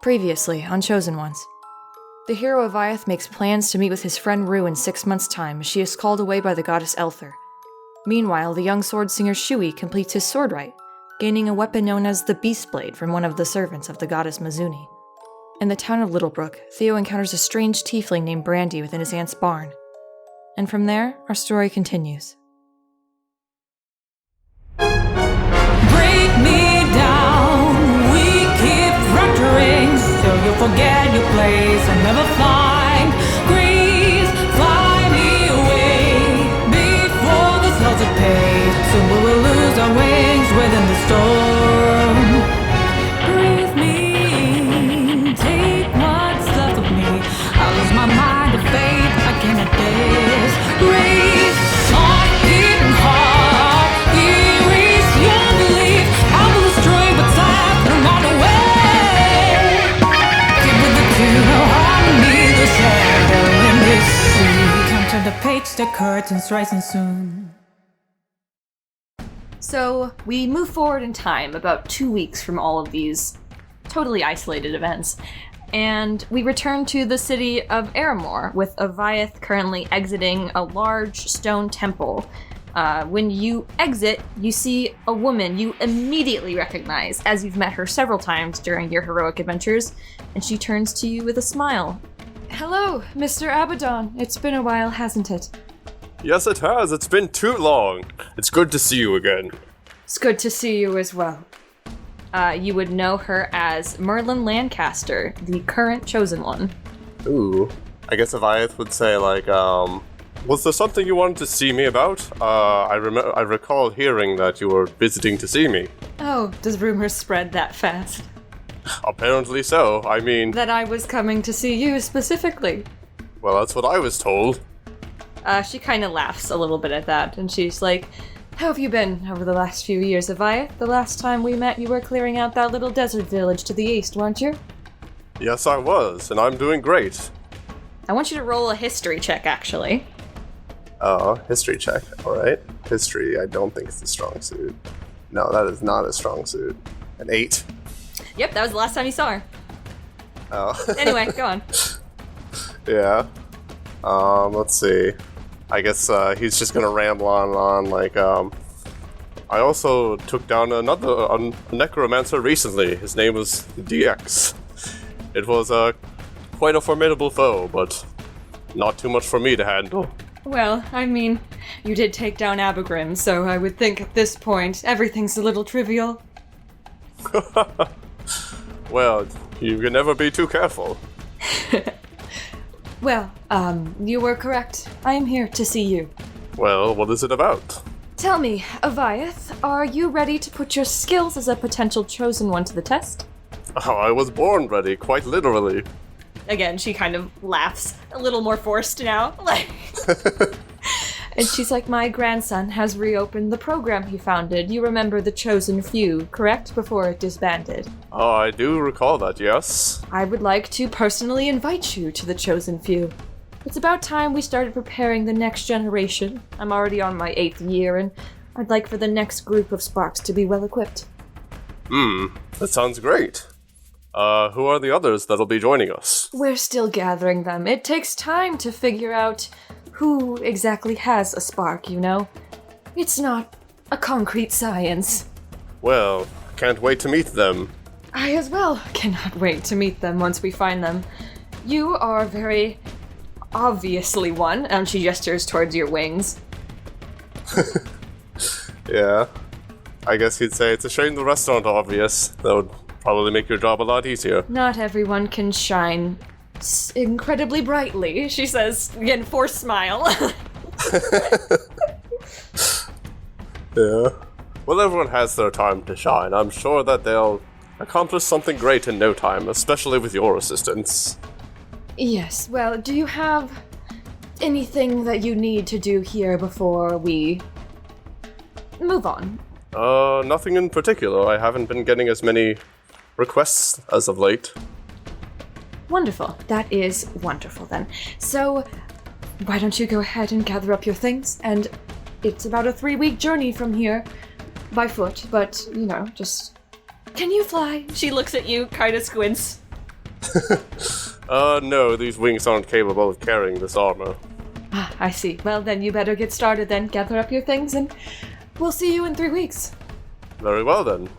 Previously, on Chosen Ones. The hero Avayath makes plans to meet with his friend Rue in 6 months' time as she is called away by the goddess Elther. Meanwhile, the young sword singer Shui completes his sword rite, gaining a weapon known as the Beast Blade from one of the servants of the goddess Mizuni. In the town of Littlebrook, Theo encounters a strange tiefling named Brandy within his aunt's barn. And from there, our story continues. Break me down, we keep fracturing, so you forget your place and never find grace. Fly me away before the souls are paid, so we will lose our wings within the storm. Breathe me, take what's left of me. I lose my mind to fate, I cannot disgrace. Heart beating hard, erase your belief. I will destroy what's left, no matter where. Keep with the tune, harmony, the shadow in this sea. Come to the page, the curtains rising soon. So, we move forward in time about 2 weeks from all of these totally isolated events, and we return to the city of Aramor, with Avayath currently exiting a large stone temple. When you exit, you see a woman you immediately recognize, as you've met her several times during your heroic adventures, and she turns to you with a smile. Hello, Mr. Abaddon. It's been a while, hasn't it? Yes, it has. It's been too long. It's good to see you again. It's good to see you as well. You would know her as Merlin Lancaster, the current Chosen One. Ooh. I guess Aviath would say, was there something you wanted to see me about? I recall hearing that you were visiting to see me. Oh, does rumors spread that fast? Apparently so. I mean... That I was coming to see you specifically. Well, that's what I was told. She kind of laughs a little bit at that, and she's like, how have you been over the last few years, Avayath? The last time we met, you were clearing out that little desert village to the east, weren't you? Yes, I was, and I'm doing great. I want you to roll a history check, actually. History check. Alright. History, I don't think it's a strong suit. No, that is not a strong suit. An 8. Yep, that was the last time you saw her. Oh. Anyway, go on. Yeah. Let's see. I guess he's just gonna ramble on I also took down a necromancer recently. His name was DX. It was quite a formidable foe, but not too much for me to handle. Well, I mean, you did take down Abagrim, so I would think at this point everything's a little trivial. Well, you can never be too careful. Well, you were correct. I am here to see you. Well, what is it about? Tell me, Avayath, are you ready to put your skills as a potential Chosen One to the test? Oh, I was born ready, quite literally. Again, she kind of laughs, a little more forced now. And she's like, my grandson has reopened the program he founded. You remember the Chosen Few, correct? Before it disbanded. Oh, I do recall that, yes. I would like to personally invite you to the Chosen Few. It's about time we started preparing the next generation. I'm already on my 8th year, and I'd like for the next group of Sparks to be well-equipped. That sounds great. Who are the others that'll be joining us? We're still gathering them. It takes time to figure out who exactly has a spark, you know? It's not a concrete science. Well, can't wait to meet them. I as well cannot wait to meet them once we find them. You are very obviously one, and she gestures towards your wings. Yeah. I guess he'd say it's a shame the rest aren't obvious. That would probably make your job a lot easier. Not everyone can shine incredibly brightly, she says, again, forced smile. Yeah. Well, everyone has their time to shine. I'm sure that they'll accomplish something great in no time, especially with your assistance. Yes, well, do you have anything that you need to do here before we move on? Nothing in particular. I haven't been getting as many requests as of late. Wonderful. That is wonderful, then. So, why don't you go ahead and gather up your things, and it's about a 3-week journey from here, by foot, but, just... Can you fly? She looks at you, kind of squints. No, these wings aren't capable of carrying this armor. I see. Well, then you better get started then. Gather up your things and we'll see you in 3 weeks. Very well then.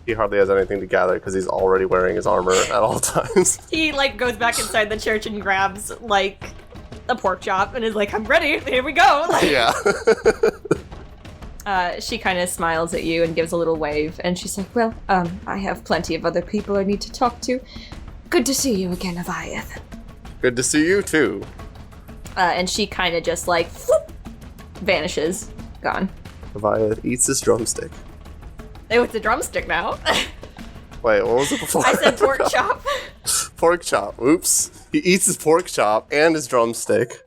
He hardly has anything to gather because he's already wearing his armor at all times. He, goes back inside the church and grabs, a pork chop and is like, I'm ready. Here we go. Yeah. She kind of smiles at you and gives a little wave, and she's like, well, I have plenty of other people I need to talk to. Good to see you again, Avayath. Good to see you too. And she kind of just, whoop, vanishes. Gone. Avayath eats his drumstick. Oh, it's a drumstick now. Wait, what was it before? I said pork chop. Pork chop. Oops. He eats his pork chop and his drumstick.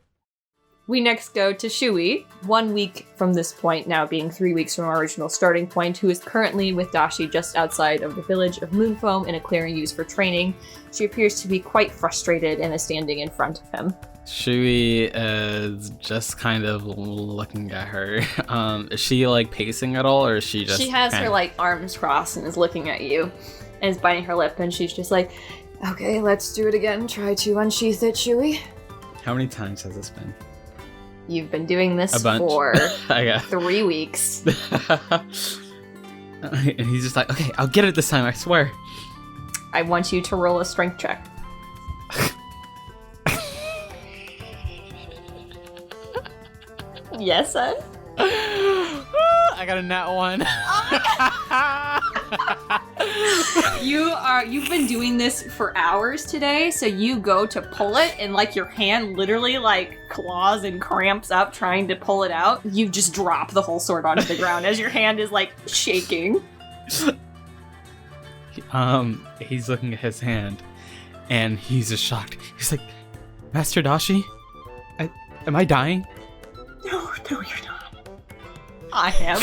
We next go to Shui, 1 week from this point, now being 3 weeks from our original starting point, who is currently with Dashi just outside of the village of Moonfoam in a clearing used for training. She appears to be quite frustrated and is standing in front of him. Shui is just kind of looking at her. Is she pacing at all, or is she just? She has her arms crossed and is looking at you, and is biting her lip, and she's just like, "Okay, let's do it again. Try to unsheath it, Shui." How many times has this been? You've been doing this A bunch. for Yeah. 3 weeks. And he's just like, okay, I'll get it this time, I swear. I want you to roll a strength check. Yes, son? I got a nat 1. You've been doing this for hours today, so you go to pull it, and your hand literally claws and cramps up trying to pull it out. You just drop the whole sword onto the ground as your hand is shaking. He's looking at his hand, and he's just shocked. He's like, Master Dashi? Am I dying? No, you're not. I am.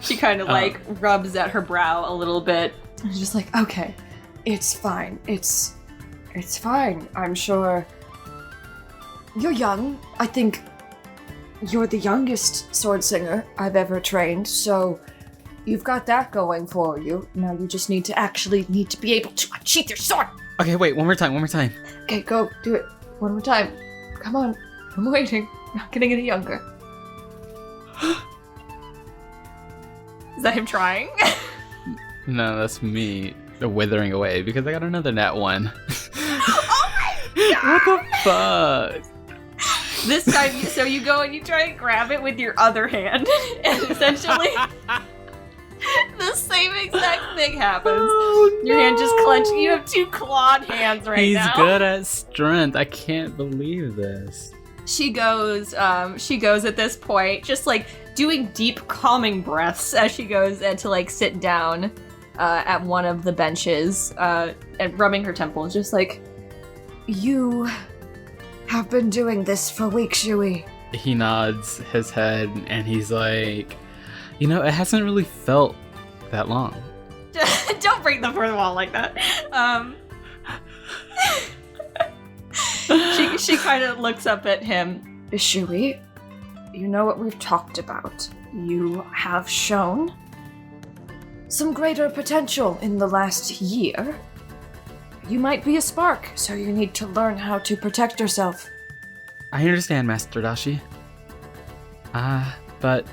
She kind of rubs at her brow a little bit. And she's just like, okay, it's fine. It's fine. I'm sure. You're young. I think you're the youngest sword singer I've ever trained, so you've got that going for you. Now you just need to be able to unsheath your sword. Okay, wait, one more time. Okay, go do it one more time. Come on, I'm waiting. I'm not getting any younger. Is that him trying? No, that's me withering away because I got another nat 1. Oh my god! What the fuck? This time, so you go and you try and grab it with your other hand, and essentially the same exact thing happens. Oh, your hand just clenched. You have 2 clawed hands right now. He's good at strength. I can't believe this. She goes at this point, just doing deep calming breaths as she goes to sit down at one of the benches and rubbing her temples, just you have been doing this for weeks, Shui. He nods his head and he's like, it hasn't really felt that long. Don't break the fourth wall like that. She kind of looks up at him. Shui, you know what we've talked about. You have shown some greater potential in the last year. You might be a spark, so you need to learn how to protect yourself. I understand, Master Dashi. But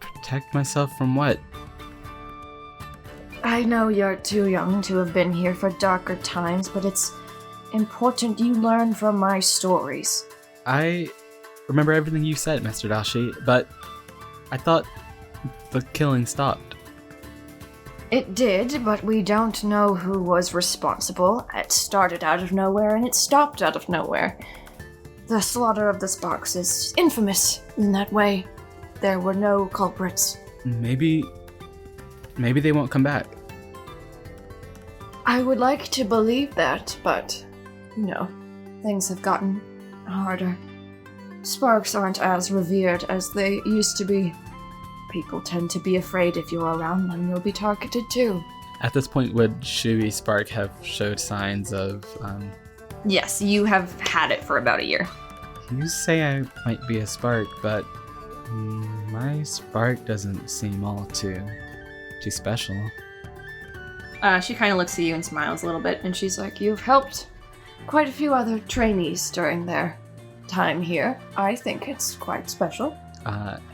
protect myself from what? I know you're too young to have been here for darker times, but it's important you learn from my stories. I remember everything you said, Master Dashi, but I thought the killing stopped. It did, but we don't know who was responsible. It started out of nowhere and it stopped out of nowhere. The slaughter of the Sparks is infamous in that way. There were no culprits. Maybe they won't come back. I would like to believe that, but, things have gotten harder. Sparks aren't as revered as they used to be. People tend to be afraid if you're around them, you'll be targeted too. At this point, would Shui Spark have showed signs of, Yes, you have had it for about a year. You say I might be a spark, but my spark doesn't seem all too too special. She kind of looks at you and smiles a little bit, and she's like, "You've helped quite a few other trainees during their time here. I think it's quite special."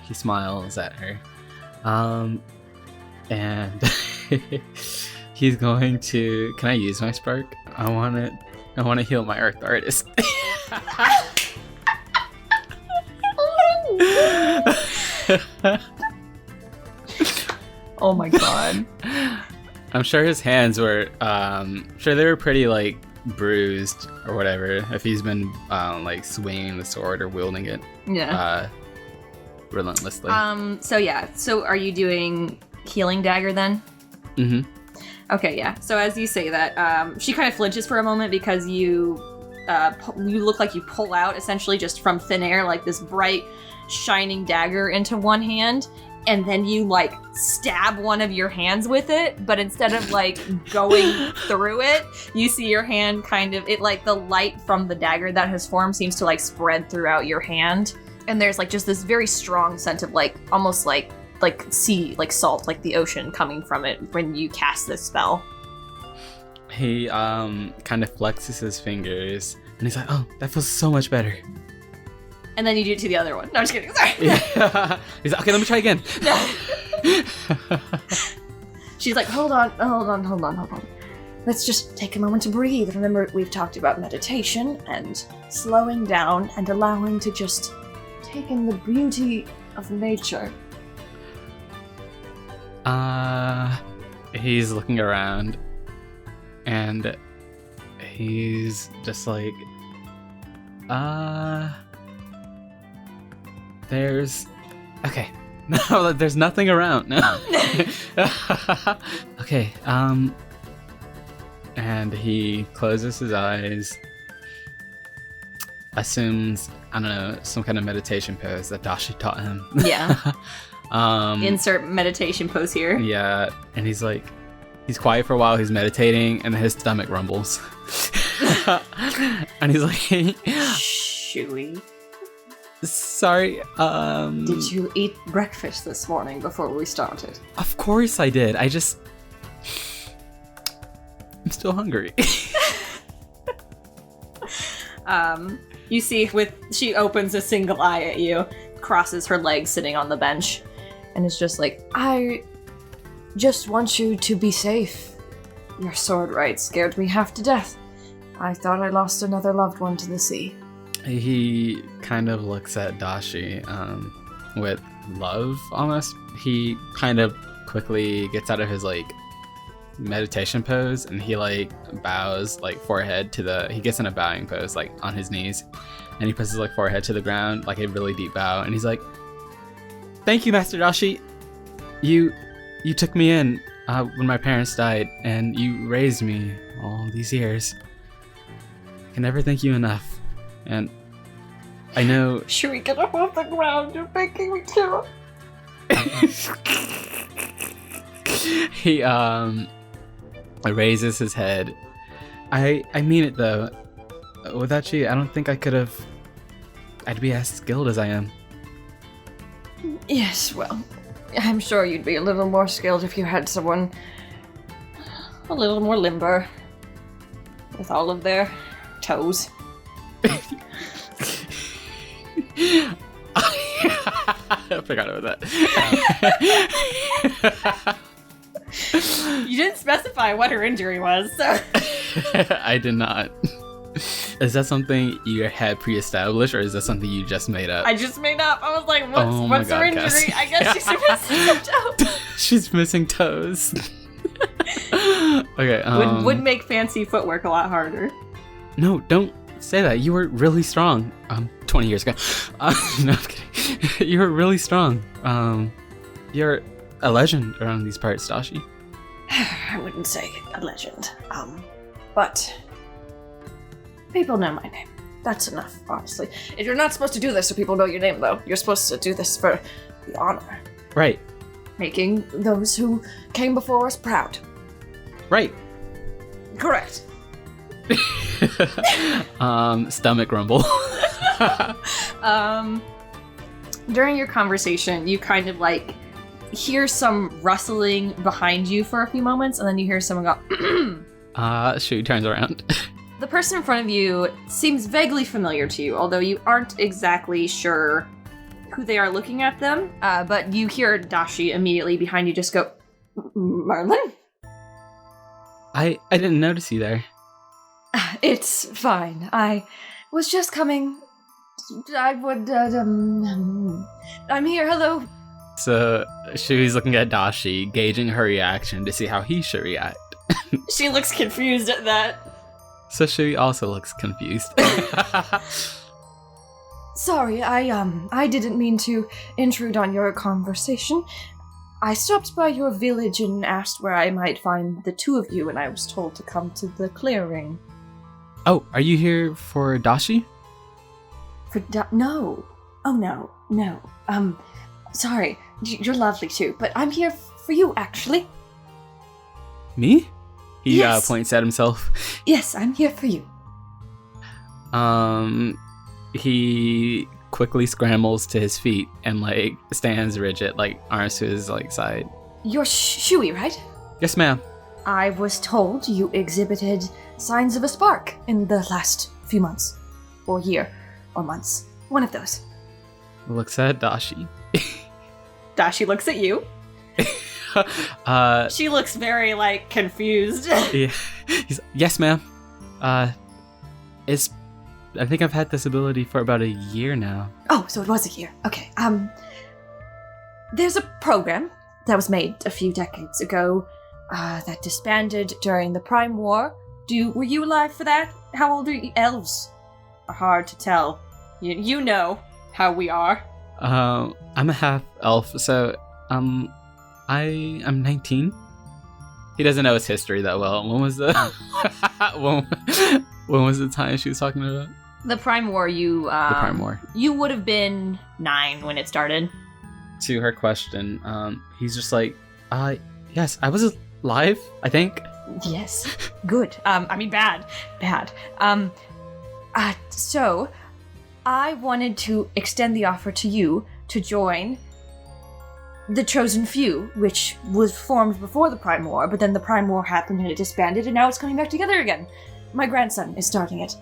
He smiles at her. And he's going to. Can I use my spark? I want to heal my earth artist. Oh my god. I'm sure his hands were. Sure they were pretty like bruised or whatever. If he's been like swinging the sword or wielding it. Yeah. Relentlessly. So are you doing healing dagger then? Mm-hmm. Okay, yeah. So as you say that, she kind of flinches for a moment because you look like you pull out essentially just from thin air like this bright shining dagger into one hand, and then you like stab one of your hands with it, but instead of like going through it, you see your hand kind of, it like the light from the dagger that has formed seems to like spread throughout your hand. And there's like just this very strong scent of like almost like sea, like salt, like the ocean coming from it when you cast this spell. He kind of flexes his fingers and he's like, "Oh, that feels so much better." And then you do it to the other one. No, I'm just kidding. Sorry. Yeah. He's like, "Okay, let me try again." She's like, hold on. Let's just take a moment to breathe. Remember, we've talked about meditation and slowing down and allowing to just take in the beauty of nature. He's looking around and he's just like, there's nothing around. No. Okay, and he closes his eyes, assumes, I don't know, some kind of meditation pose that Dashi taught him. Yeah. Insert meditation pose here. Yeah, and he's quiet for a while, he's meditating, and then his stomach rumbles. And he's like, Shui, sorry, did you eat breakfast this morning before we started? Of course I did. I'm still hungry. You see she opens a single eye at you, crosses her legs sitting on the bench, and is just like, I just want you to be safe. Your sword rite scared me half to death. I thought I lost another loved one to the sea. He kind of looks at Dashi with love, almost. He kind of quickly gets out of his like meditation pose and he like bows like forehead to he gets in a bowing pose like on his knees, and he puts his like forehead to the ground like a really deep bow, and he's like, "Thank you, Master Dashi. You took me in when my parents died, and you raised me all these years. I can never thank you enough. And I know..." Should we get up off the ground? You're making me too. He raises his head. I mean it though. Without you, I don't think I'd be as skilled as I am. Yes, well, I'm sure you'd be a little more skilled if you had someone a little more limber with all of their toes. I forgot about that. You didn't specify what her injury was, so... I did not. Is that something you had pre-established, or is that something you just made up? I just made up. I was like, what's God, her injury? Cass. I guess she's missing some toes. She's missing toes. Okay, Would make fancy footwork a lot harder. No, don't say that. You were really strong 20 years ago. No, I'm kidding. You were really strong. You're a legend around these parts, Dashi. I wouldn't say a legend. But people know my name. That's enough, honestly. If you're not supposed to do this so people know your name, though. You're supposed to do this for the honor. Right. Making those who came before us proud. Right. Correct. Stomach rumble. During your conversation, you kind of like hear some rustling behind you for a few moments, and then you hear someone go, Shui turns around. The person in front of you seems vaguely familiar to you, although you aren't exactly sure who they are looking at them. But you hear Dashi immediately behind you just go, Merlin? I didn't notice you there. It's fine. I was just coming. I'm here, hello. So Shui's looking at Dashi, gauging her reaction to see how he should react. She looks confused at that. So Shui also looks confused. Sorry, I didn't mean to intrude on your conversation. I stopped by your village and asked where I might find the two of you, and I was told to come to the clearing. Oh, are you here for Dashi? No. Oh, no. Sorry. You're lovely too, but I'm here for you, actually. Me? He Yes. Points at himself. Yes, I'm here for you. He quickly scrambles to his feet and like stands rigid, like arms to his like side. You're Shui, right? Yes, ma'am. I was told you exhibited signs of a spark in the last few months. Or year. Or months. One of those. Looks at Dashi. Dashi looks at you. She looks very, confused. Yeah. Yes, ma'am. I think I've had this ability for about a year now. Oh, so it was a year. Okay. There's a program that was made a few decades ago that disbanded during the Prime War. Were you alive for that? How old are you? Elves are hard to tell. You know how we are. I'm a half elf, so I am 19. He doesn't know his history that well. When was the when was the time she was talking about? The Prime War. The Prime War. You would have been 9 when it started. To her question, he's just like, yes, I was alive, I think. Yes. Good. Bad. So, I wanted to extend the offer to you to join the Chosen Few, which was formed before the Prime War, but then the Prime War happened and it disbanded, and now it's coming back together again. My grandson is starting it.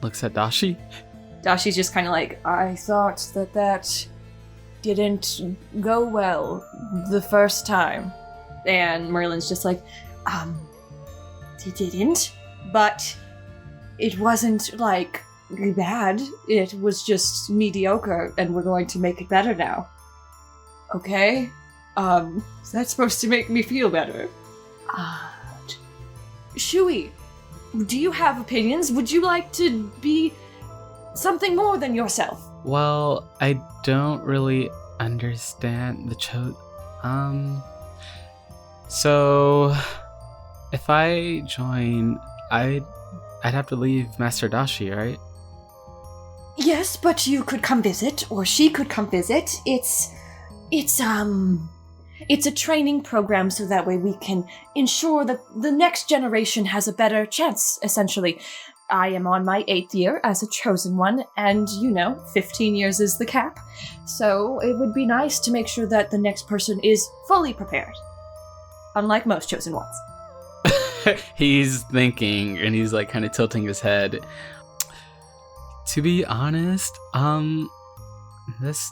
Looks at Dashi. Dashi's just kind of like, I thought that didn't go well the first time. And Merlin's just like, it didn't, but it wasn't, bad. It was just mediocre, and we're going to make it better now. Okay? That's supposed to make me feel better. Shui, do you have opinions? Would you like to be something more than yourself? Well, I don't really understand the So, if I join, I'd have to leave Master Dashi, right? Yes, but you could come visit, or she could come visit. It's a training program, so that way we can ensure that the next generation has a better chance, essentially. I am on my 8th year as a chosen one, and 15 years is the cap. So it would be nice to make sure that the next person is fully prepared. Unlike most chosen ones. He's thinking, and he's kind of tilting his head. To be honest, this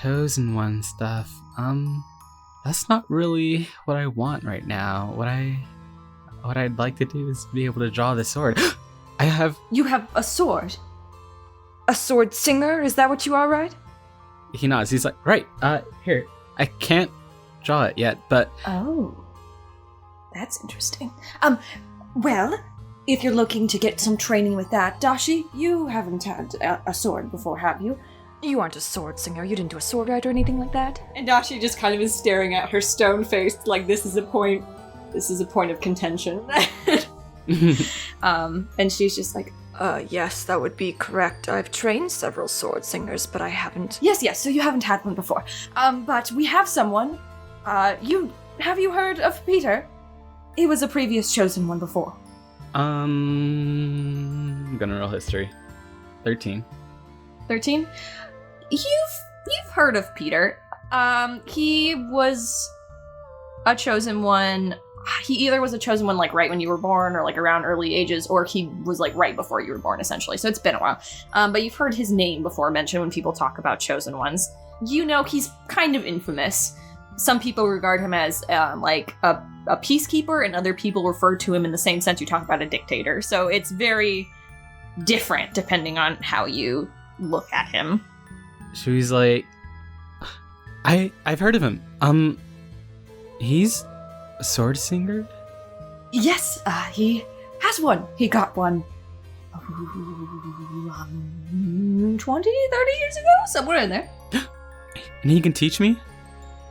chosen one stuff, that's not really what I want right now. What I'd like to do is be able to draw the sword. You have a sword? A sword singer? Is that what you are, right? He nods. He's like, right, here. I can't draw it yet, but... Oh. That's interesting. Well, if you're looking to get some training with that, Dashi, you haven't had a sword before, have you? You aren't a sword singer. You didn't do a sword rite or anything like that? And Dashi just kind of is staring at her stone-faced, like this is a point of contention. And she's just like, yes, that would be correct. I've trained several sword singers, but I haven't... Yes, so you haven't had one before. But we have someone. Have you heard of Peter? He was a previous chosen one before. I'm gonna roll history. 13. 13? You've heard of Peter. He was a chosen one. He either was a chosen one, like, right when you were born, or, like, around early ages, or he was, like, right before you were born, essentially. So it's been a while. But you've heard his name before mentioned when people talk about chosen ones. You know he's kind of infamous. Some people regard him as, like, a peacekeeper, and other people refer to him in the same sense you talk about a dictator. So it's very different depending on how you look at him. Shui's like, I've heard of him. He's a sword singer? Yes, he has one. He got one 20, 30 years ago? Somewhere in there. And he can teach me?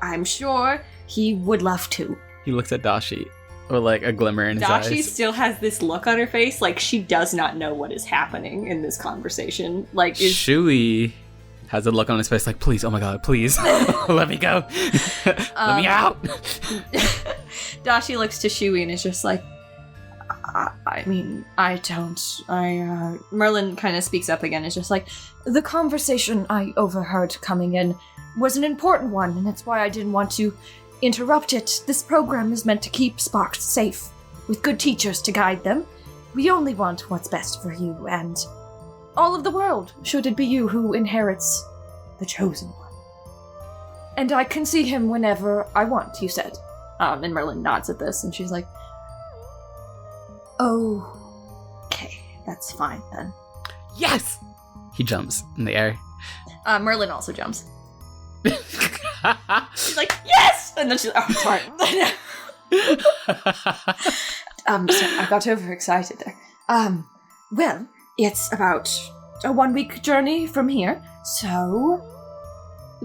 I'm sure he would love to. He looks at Dashi with like a glimmer in his eyes. Dashi still has this look on her face like she does not know what is happening in this conversation. Like, Shui has a look on his face like, please, oh my god, please, let me go. Let me out. Dashi looks to Shui and is just like, Merlin kind of speaks up again. It's just like, the conversation I overheard coming in was an important one, and that's why I didn't want to interrupt it. This program is meant to keep Sparks safe, with good teachers to guide them. We only want what's best for you and all of the world, should it be you who inherits the Chosen One. And I can see him whenever I want, you said. And Merlin nods at this, and she's like, oh, okay, that's fine then. Yes! He jumps in the air. Merlin also jumps. She's like, yes! And then she's like, oh, sorry. Sorry, I got overexcited there. Well, it's about a 1-week journey from here, so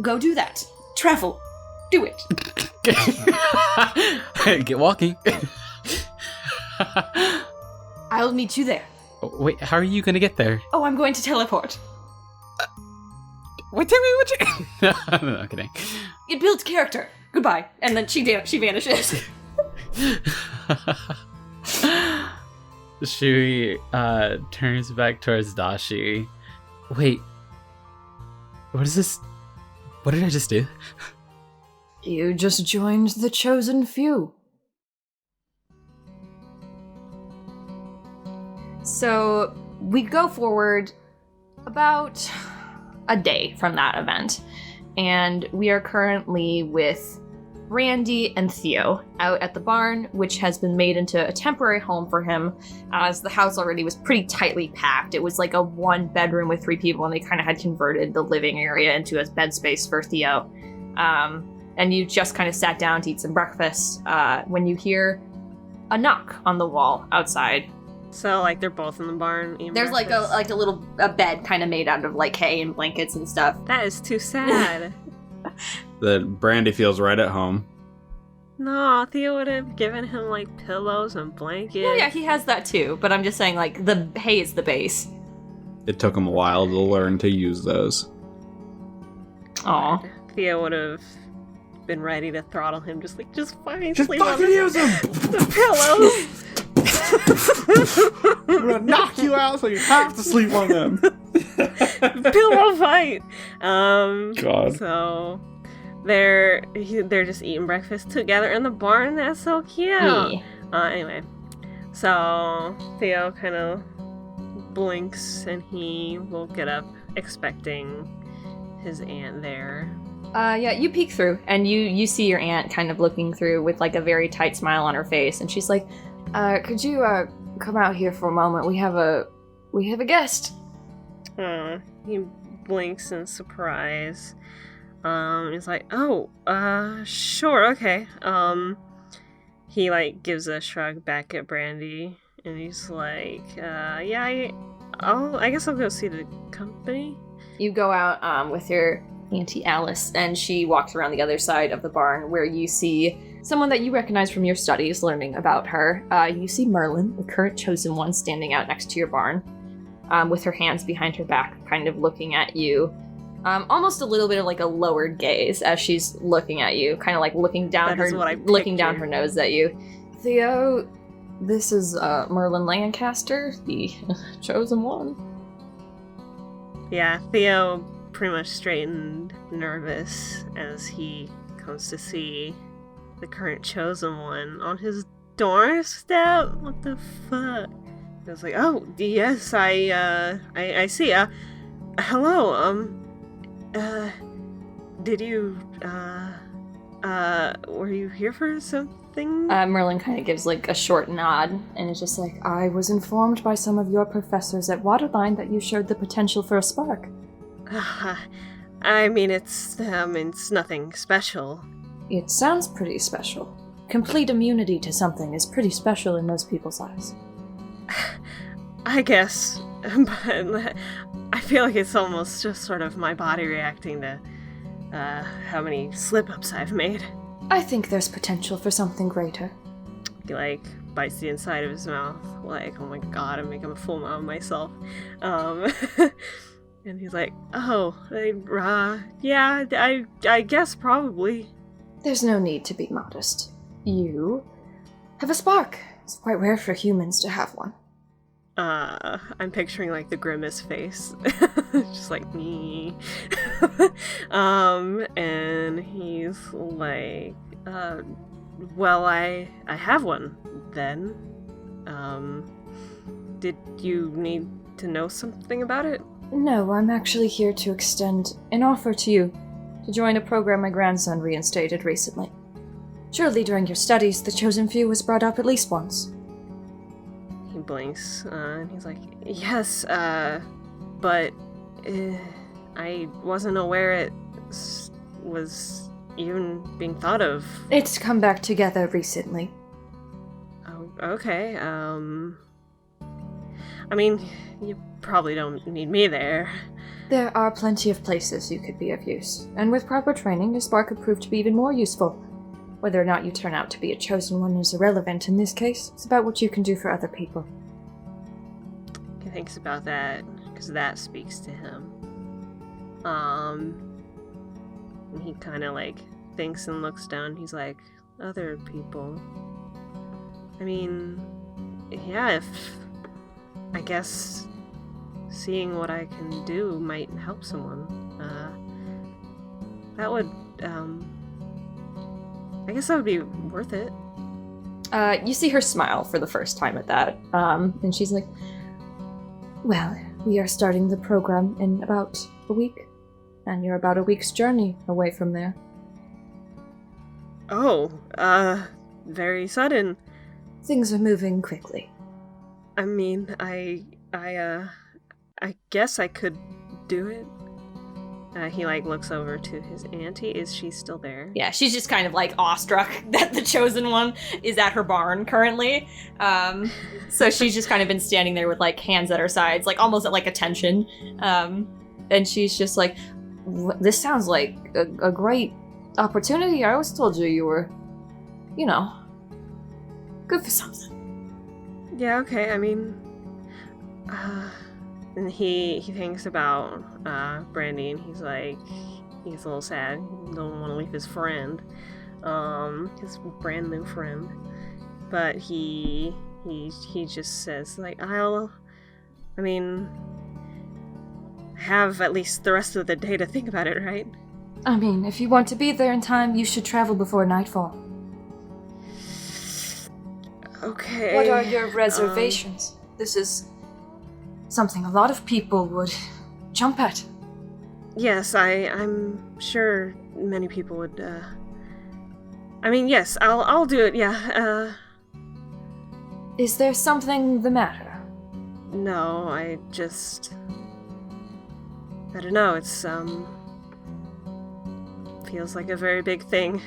go do that. Travel. Do it. Get walking. I'll meet you there. Wait, how are you gonna get there? Oh, I'm going to teleport. Wait, tell me what you... No, kidding. It builds character. Goodbye. And then she vanishes. Shui turns back towards Dashi. Wait. What is this? What did I just do? You just joined the chosen few. So we go forward about a day from that event, and we are currently with Randy and Theo out at the barn, which has been made into a temporary home for him, as the house already was pretty tightly packed. It was like a 1-bedroom with 3 people, and they kind of had converted the living area into a bed space for Theo. And you just kind of sat down to eat some breakfast when you hear a knock on the wall outside. So, like, they're both in the barn eating There's breakfast? like a bed kind of made out of like hay and blankets and stuff. That is too sad. That Brandy feels right at home. No, Theo would have given him, like, pillows and blankets. Oh yeah, he has that too, but I'm just saying, like, the hay is the base. It took him a while to learn to use those. Aw. Theo would have been ready to throttle him, just fine, Just sleep on fucking use them! the pillows. I'm gonna knock you out so you have to sleep on them. Pillow fight. God. So they're just eating breakfast together in the barn. That's so cute. Yeah. Anyway, so Theo kind of blinks and he will get up expecting his aunt there. Yeah, you peek through, and you see your aunt kind of looking through with like a very tight smile on her face, and she's like, could you come out here for a moment? We have a guest. He blinks in surprise. He's like, oh, sure, okay. He like gives a shrug back at Brandy, and he's like, yeah, I guess I'll go see the company. You go out with your Auntie Alice, and she walks around the other side of the barn where you see someone that you recognize from your studies learning about her. You see Merlin, the current chosen one, standing out next to your barn with her hands behind her back, kind of looking at you. Almost a little bit of like a lowered gaze as she's looking at you, kind of like looking down her nose at you. Theo, this is Merlin Lancaster, the chosen one. Yeah, Theo pretty much straightened, nervous, as he comes to see the current chosen one on his doorstep. What the fuck? I was like, oh, yes, I see. Hello, did you, were you here for something? Merlin kind of gives like a short nod and is just like, I was informed by some of your professors at Waterline that you showed the potential for a spark. I mean, it's nothing special. It sounds pretty special. Complete immunity to something is pretty special in most people's eyes. I guess, but I feel like it's almost just sort of my body reacting to how many slip-ups I've made. I think there's potential for something greater. He, like, bites the inside of his mouth, like, oh my god, I'm making a fool of myself. And he's like, oh, yeah, I guess probably. There's no need to be modest. You have a spark. It's quite rare for humans to have one. I'm picturing, like, the grimace face. Just like, me. And he's like, well, I have one, then. Did you need to know something about it? No, I'm actually here to extend an offer to you to join a program my grandson reinstated recently. Surely during your studies, the chosen few was brought up at least once. He blinks, and he's like, yes, but I wasn't aware it was even being thought of. It's come back together recently. Oh, okay, I mean, you probably don't need me there. There are plenty of places you could be of use, and with proper training, your spark could prove to be even more useful. Whether or not you turn out to be a chosen one is irrelevant in this case. It's about what you can do for other people. He thinks about that, because that speaks to him. And he kind of, like, thinks and looks down. He's like, other people? I mean, yeah, I guess seeing what I can do might help someone. That would, I guess that would be worth it. You see her smile for the first time at that, and she's like, well, we are starting the program in about a week, and you're about a week's journey away from there. Oh, very sudden. Things are moving quickly. I mean, I guess I could do it. He, like, looks over to his auntie. Is she still there? Yeah, she's just kind of, like, awestruck that the chosen one is at her barn currently. So she's just kind of been standing there with, like, hands at her sides, like, almost at, like, attention. And she's just like, this sounds like a great opportunity. I always told you were, you know, good for something. Yeah, okay, I mean, and he thinks about Brandy, and he's like, he's a little sad. He don't want to leave his friend, his brand new friend. But he just says, like, I have at least the rest of the day to think about it, right? I mean, if you want to be there in time, you should travel before nightfall. Okay. What are your reservations? This is something a lot of people would jump at. Yes, I'm sure many people would, yes, I'll do it, yeah, Is there something the matter? No, I don't know, it's, feels like a very big thing.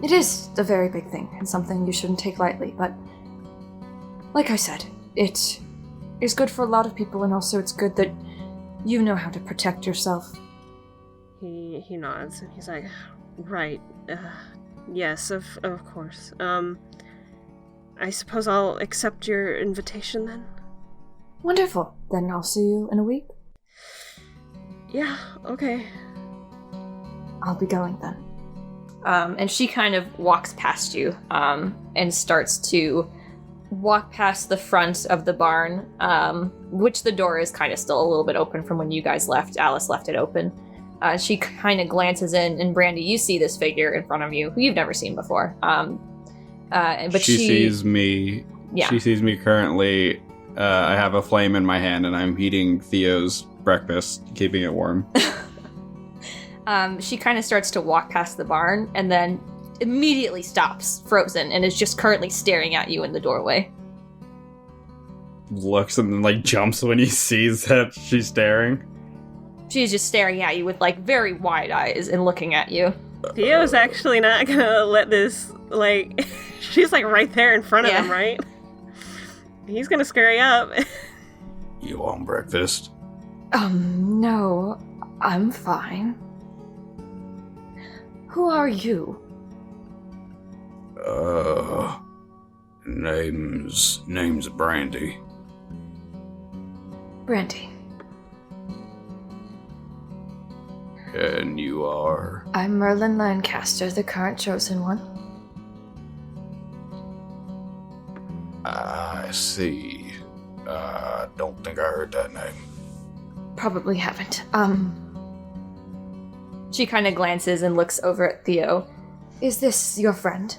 It is a very big thing, and something you shouldn't take lightly, but like I said, it is good for a lot of people, and also it's good that you know how to protect yourself. He nods, and he's like, right, yes, of course. I suppose I'll accept your invitation then? Wonderful. Then I'll see you in a week. Yeah, okay. I'll be going then. And she kind of walks past you, and starts to walk past the front of the barn, which the door is kind of still a little bit open from when you guys left. Alice left it open. She kind of glances in, and Brandy, you see this figure in front of you, who you've never seen before. But she sees me. Yeah. She sees me currently. I have a flame in my hand, and I'm heating Theo's breakfast, keeping it warm. She kind of starts to walk past the barn, and then immediately stops, frozen, and is just currently staring at you in the doorway. Looks and then like jumps when he sees that she's staring. She's just staring at you with like very wide eyes and looking at you. Theo's actually not gonna let this, like, she's like right there in front of him, right? He's gonna scare you up. You want breakfast? No, I'm fine. Who are you? Name's Brandy. Brandy. And you are? I'm Merlin Lancaster, the current chosen one. I see. Don't think I heard that name. Probably haven't. She kind of glances and looks over at Theo. Is this your friend?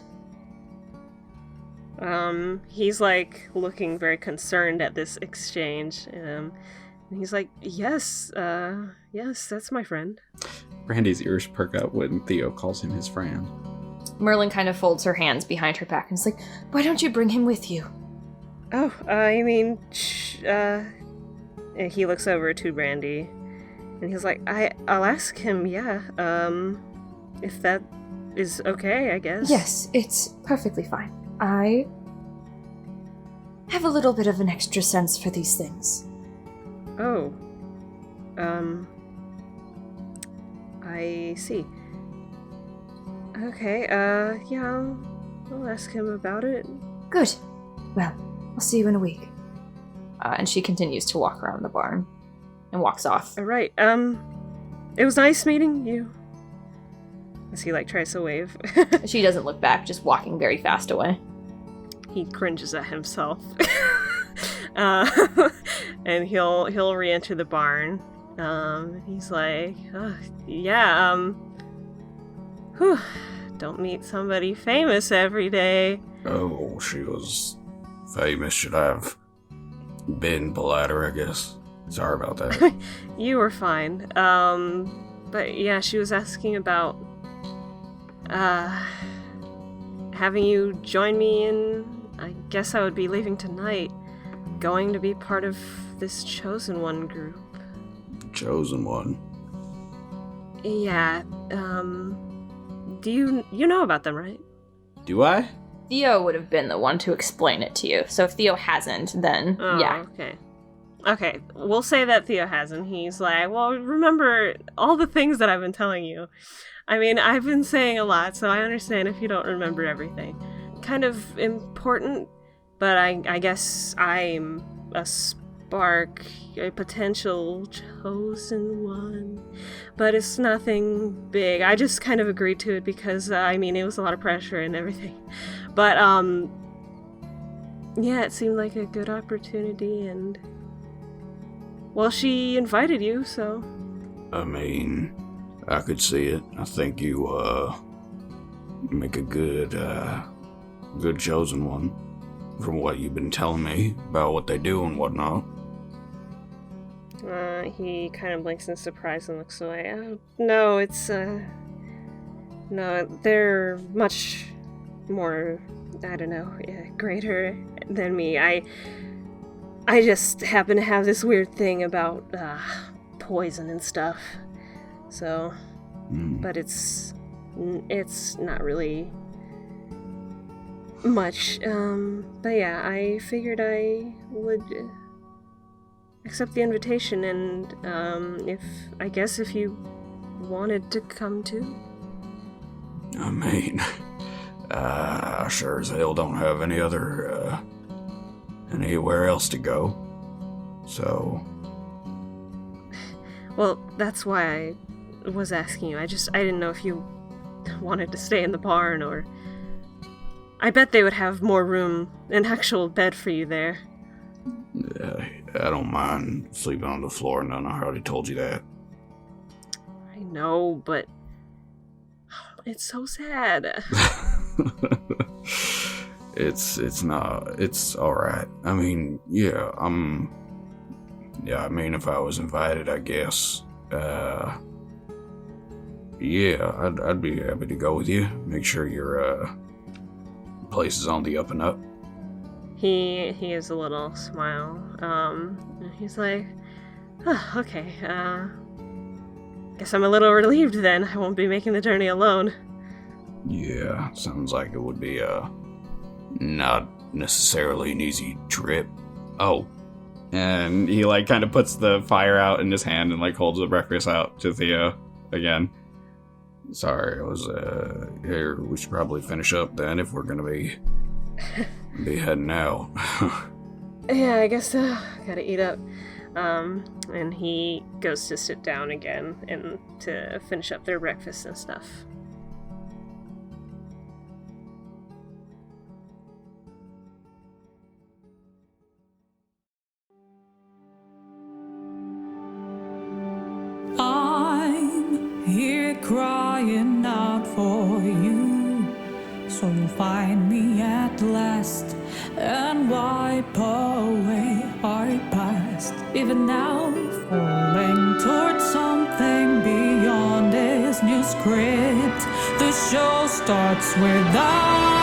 He's like looking very concerned at this exchange. And he's like, yes, that's my friend. Brandy's ears perk up when Theo calls him his friend. Merlin kind of folds her hands behind her back and is like, why don't you bring him with you? Oh, he looks over to Brandy, and he's like, I'll ask him, if that is okay, I guess. Yes, it's perfectly fine. I have a little bit of an extra sense for these things. Oh. I see. Okay, I'll ask him about it. Good. Well, I'll see you in a week. And she continues to walk around the barn and walks off. Alright, it was nice meeting you. As he, like, tries to wave. She doesn't look back, just walking very fast away. He cringes at himself. And he'll re-enter the barn. He's like, don't meet somebody famous every day. Oh, she was famous. Should I have been politer, I guess? Sorry about that. You were fine. But yeah, she was asking about having you join me in, I guess I would be leaving tonight, going to be part of this Chosen One group. Chosen One? Yeah, do you know about them, right? Do I? Theo would have been the one to explain it to you. So if Theo hasn't, then yeah. Okay, we'll say that Theo hasn't. He's like, well, remember all the things that I've been telling you. I mean, I've been saying a lot, so I understand if you don't remember everything. Kind of important, but I guess I'm a spark, a potential chosen one. But it's nothing big. I just kind of agreed to it because, it was a lot of pressure and everything. But, yeah, it seemed like a good opportunity, and well, she invited you, so. I could see it. I think you, make a good chosen one. From what you've been telling me about what they do and whatnot. He kind of blinks in surprise and looks away. No, they're much more, greater than me. I just happen to have this weird thing about poison and stuff. So, but it's not really much. But yeah, I figured I would accept the invitation, and if you wanted to come too. I sure as hell don't have anywhere else to go. So. Well, that's why I was asking you. I didn't know if you wanted to stay in the barn or. I bet they would have more room, an actual bed for you there. I don't mind sleeping on the floor, none. I already told you that. I know, but it's so sad. It's not. It's all right. I mean, yeah. I mean, if I was invited, I guess. Yeah, I'd be happy to go with you. Make sure your place is on the up and up. He has a little smile. He's like, oh, okay. Guess I'm a little relieved then. I won't be making the journey alone. Yeah, sounds like it would be not necessarily an easy trip. Oh. And he like kind of puts the fire out in his hand and like holds the breakfast out to Theo again. Sorry, I was here. We should probably finish up then if we're gonna be heading out. Yeah, I guess so. Gotta eat up. And he goes to sit down again and to finish up their breakfast and stuff. I'm here crying out for you, so you'll find me at last and wipe away our past. Even now, falling towards something beyond this new script. The show starts without